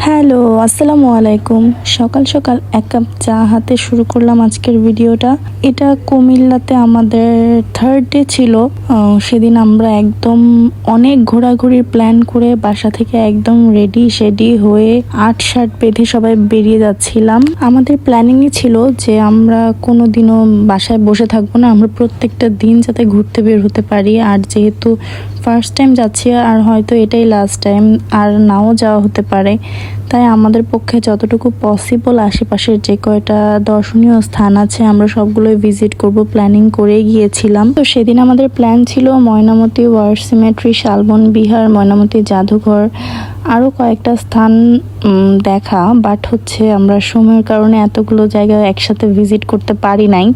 Hello, আসসালামু আলাইকুম। সকাল সকাল এক কাপ চা হাতে শুরু করলাম আজকের ভিডিওটা। এটা কুমিল্লাতে আমাদের থার্ড ডে ছিল। সেদিন আমরা একদম অনেক ঘোরাঘুরির প্ল্যান করে বাসা থেকে একদম রেডি শেডি হয়ে আট শার্ট বেঁধে সবাই বেরিয়ে যাচ্ছিলাম। আমাদের প্ল্যানিংই ছিল যে আমরা কোনোদিনও বাসায় বসে থাকবো না, আমরা প্রত্যেকটা দিন যাতে ঘুরতে বের হতে পারি। আর যেহেতু ফার্স্ট টাইম যাচ্ছি আর হয়তো এটাই লাস্ট টাইম, আর নাও যাওয়া হতে পারে, তাই আমাদের পক্ষে যতটুকু পসিবল আশেপাশের যে কয়টা দর্শনীয় স্থান আছে আমরা সবগুলোই ভিজিট করব প্ল্যানিং করে গিয়েছিলাম। তো সেদিন আমাদের প্ল্যান ছিল ময়নামতি ওয়ার সিমেট্রি, শালবন বিহার, ময়নামতি জাদুঘর, আরও কয়েকটা স্থান দেখা। বাট আমরা সময়ের কারণে এতগুলো জায়গা একসাথে ভিজিট করতে পারি নাই।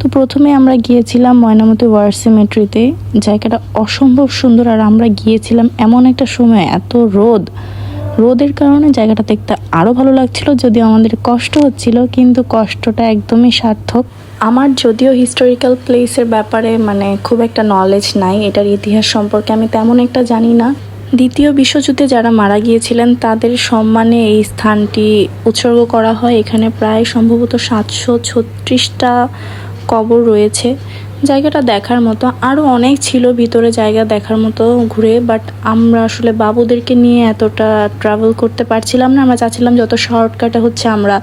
তো প্রথমে আমরা গিয়েছিলাম ময়নামতি ওয়ার সিমেট্রিতে। জায়গাটা অসম্ভব সুন্দর, আর আমরা গিয়েছিলাম এমন একটা সময়, এত রোদের কারণে জায়গাটা দেখতে আরও ভালো লাগছিল। যদিও আমাদের কষ্ট হচ্ছিল, কিন্তু কষ্টটা একদমই সার্থক। আমার যদিও হিস্টোরিক্যাল প্লেসের ব্যাপারে খুব একটা নলেজ নাই, এটার ইতিহাস সম্পর্কে আমি তেমন একটা জানি না। দ্বিতীয় বিশ্বযুদ্ধে যারা মারা গিয়েছিলেন তাদের সম্মানে এই স্থানটি উৎসর্গ করা হয়। এখানে প্রায় সম্ভবত 736টা কবর রয়েছে। জায়গাটা দেখার মতো, আরও অনেক ছিল ভিতরে জায়গা দেখার মতো ঘুরে। বাট আমরা আসলে বাবুদেরকে নিয়ে এতটা ট্রাভেল করতে পারছিলাম না। আমরা চাচ্ছিলাম যত শর্টকাটে আমরা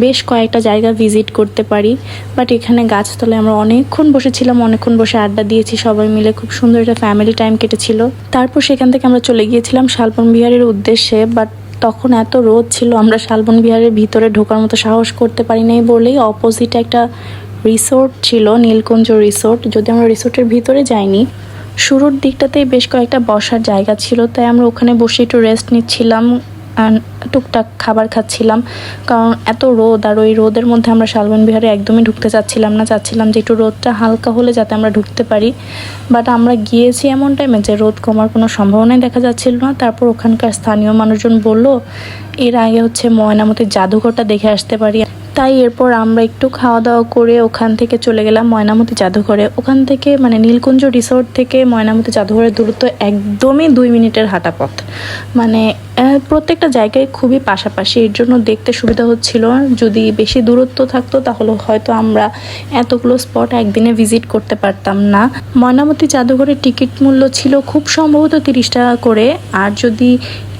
বেশ কয়েকটা জায়গা ভিজিট করতে পারি। বাট এখানে গাছতলায় আমরা অনেকক্ষণ বসেছিলাম, অনেকক্ষণ বসে আড্ডা দিয়েছি সবাই মিলে, খুব সুন্দর একটা ফ্যামিলি টাইম কেটেছিল। তারপর সেখান থেকে আমরা চলে গিয়েছিলাম শালবন বিহারের উদ্দেশ্যে। বাট তখন এত রোদ ছিল, আমরা শালবন বিহারের ভিতরে ঢোকার মতো সাহস করতে পারি নাই বলেই অপোজিটে একটা রিসোর্ট ছিল, নীলকুঞ্জ রিসোর্ট। যদি আমরা রিসোর্টের ভিতরে যাইনি, শুরুর দিকটাতেই বেশ কয়েকটা বসার জায়গা ছিল, তাই আমরা ওখানে বসে একটু রেস্ট নিচ্ছিলাম, টুকটাক খাবার খাচ্ছিলাম। কারণ এত রোদ, আর ওই রোদের মধ্যে আমরা শালবন বিহারে একদমই ঢুকতে চাচ্ছিলাম না। চাচ্ছিলাম যে একটু রোদটা হালকা হলে যাতে আমরা ঢুকতে পারি। বাট আমরা গিয়েছি এমন টাইমে যে রোদ কমার কোনো সম্ভাবনাই দেখা যাচ্ছিল না। তারপর ওখানকার স্থানীয় মানুষজন বলল এর আগে ময়নামতির জাদুঘরটা দেখে আসতে পারি। তাই এরপর আমরা একটু খাওয়া দাওয়া করে ওখান থেকে চলে গেলাম ময়নামতি জাদুঘরে। ওখান থেকে নীলকুঞ্জ রিসোর্ট থেকে ময়নামতি জাদুঘরের দূরত্ব একদমই 2 মিনিটের হাঁটা পথ। প্রত্যেকটা জায়গায় খুবই পাশাপাশি, এর জন্য দেখতে সুবিধা হচ্ছিল। যদি বেশি দূরত্ব থাকতো তাহলে হয়তো আমরা এতগুলো স্পট একদিনে ভিজিট করতে পারতাম না। ময়নামতি জাদুঘরের টিকিট মূল্য ছিল খুব সম্ভবত 30 টাকা করে। আর যদি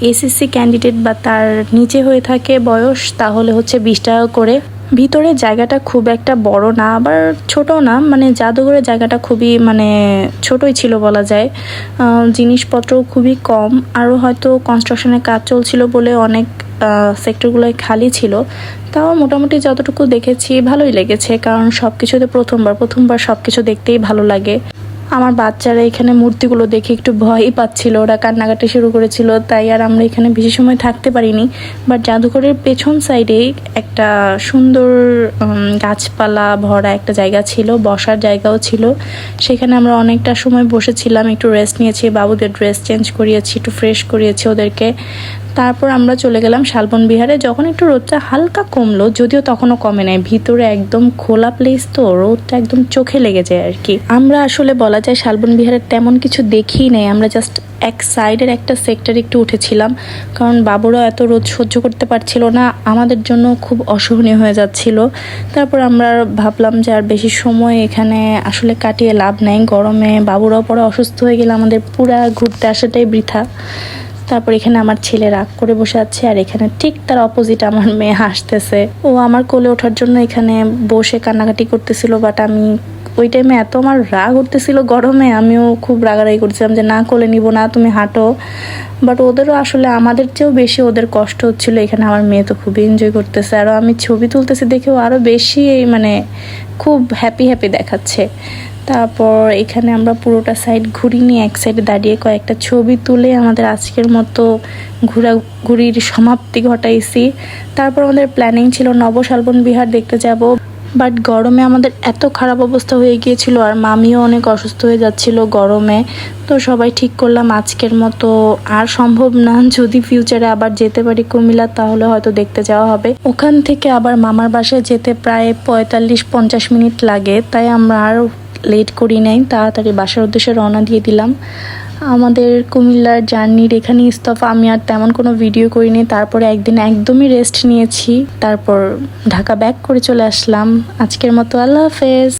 এসএসসি ক্যান্ডিডেট বা তার নিচে হয়ে থাকে বয়স, তাহলে 20 টাকা করে। ভিতরে জায়গাটা খুব একটা বড় না, আবার ছোট না, জাদুঘরের জায়গাটা খুবই ছোটই ছিল বলা যায়। জিনিসপত্র খুবই কম, আরও হয়তো কনস্ট্রাকশনের কাজ চলছিল বলে অনেক সেক্টরগুলোই খালি ছিল। তাও মোটামুটি যতটুকু দেখেছি ভালোই লেগেছে, কারণ সব কিছুতে প্রথমবার সব কিছু দেখতেই ভালো লাগে। আমার বাচ্চারা এখানে মূর্তিগুলো দেখে একটু ভয়ই পাচ্ছিল, ওরা কান্নাকাটি শুরু করেছিল, তাই আর আমরা এখানে বেশি সময় থাকতে পারিনি। বাট জাদুঘরের পেছন সাইডে একটা সুন্দর গাছপালা ভরা একটা জায়গা ছিল, বসার জায়গাও ছিল। সেখানে আমরা অনেকটা সময় বসেছিলাম, একটু রেস্ট নিয়েছি, বাবুদের ড্রেস চেঞ্জ করিয়েছি, একটু ফ্রেশ করিয়েছি ওদেরকে। তারপর আমরা চলে গেলাম শালবন বিহারে। যখন একটু রোদটা হালকা কমলো, যদিও তখনও কমে নাই, ভিতরে একদম খোলা প্লেস, তো রোদটা একদম চোখে লেগে যায় আর কি। আমরা আসলে বলা যায় শালবন বিহারের তেমন কিছু দেখিই নাই, আমরা জাস্ট এক সাইডের একটা সেক্টরে একটু উঠেছিলাম, কারণ বাবুরা এত রোদ সহ্য করতে পারছিল না, আমাদের জন্য খুব অসহনীয় হয়ে যাচ্ছিল। তারপর আমরা ভাবলাম যে আর বেশি সময় এখানে আসলে কাটিয়ে লাভ নাই, গরমে বাবুরাও পরে অসুস্থ হয়ে গেলে আমাদের পুরা ঘুরতে আসাটাই বৃথা। তারপর এখানে আমার ছেলে রাগ করে বসে আছে, আর এখানে ঠিক তার অপোজিট আমার মেয়ে হাসতেছে। ও আমার কোলে ওঠার জন্য এখানে বসে কান্নাকাটি করতেছিল। বাট আমি ওই টাইমে এত আমার রাগ উঠতেছিল গরমে, আমিও খুব রাগারাগি করছিলাম যে না, কোলে নিব না, তুমি হাঁটো। বাট ওদেরও আসলে আমাদের চেয়েও বেশি ওদের কষ্ট হচ্ছিল। এখানে আমার মেয়ে তো খুবই এনজয় করতেছে, আরও আমি ছবি তুলতেছি দেখেও আরও বেশি খুব হ্যাপি দেখাচ্ছে। তারপর এখানে আমরা পুরোটা সাইড ঘুরিনি, এক সাইডে দাঁড়িয়ে কয়েকটা ছবি তুলে আমাদের আজকের মতো ঘোরাঘুরির সমাপ্তি ঘটাইছি। তারপর আমাদের প্ল্যানিং ছিল শালবন বিহার দেখতে যাব। বাট গরমে আমাদের এত খারাপ অবস্থা হয়ে গিয়েছিল, আর মামিও অনেক অসুস্থ হয়ে যাচ্ছিল গরমে। তো সবাই ঠিক করলাম আজকের মতো আর সম্ভব না, যদি ফিউচারে আবার যেতে পারি কুমিল্লা তাহলে হয়তো দেখতে যাওয়া হবে। ওখান থেকে আবার মামার বাসায় যেতে প্রায় 45-50 মিনিট লাগে, তাই আমরা আর লেট করি নাই, তাড়াতাড়ি বাসার উদ্দেশ্যে রওনা দিয়ে দিলাম। আমাদের কুমিল্লার জার্নির এখানে ইস্তফা। আমি আর তেমন কোনো ভিডিও করিনি, তারপরে একদিন একদমই রেস্ট নিয়েছি, তারপর ঢাকা ব্যাক করে চলে আসলাম। আজকের মতো আল্লাহ হাফেজ।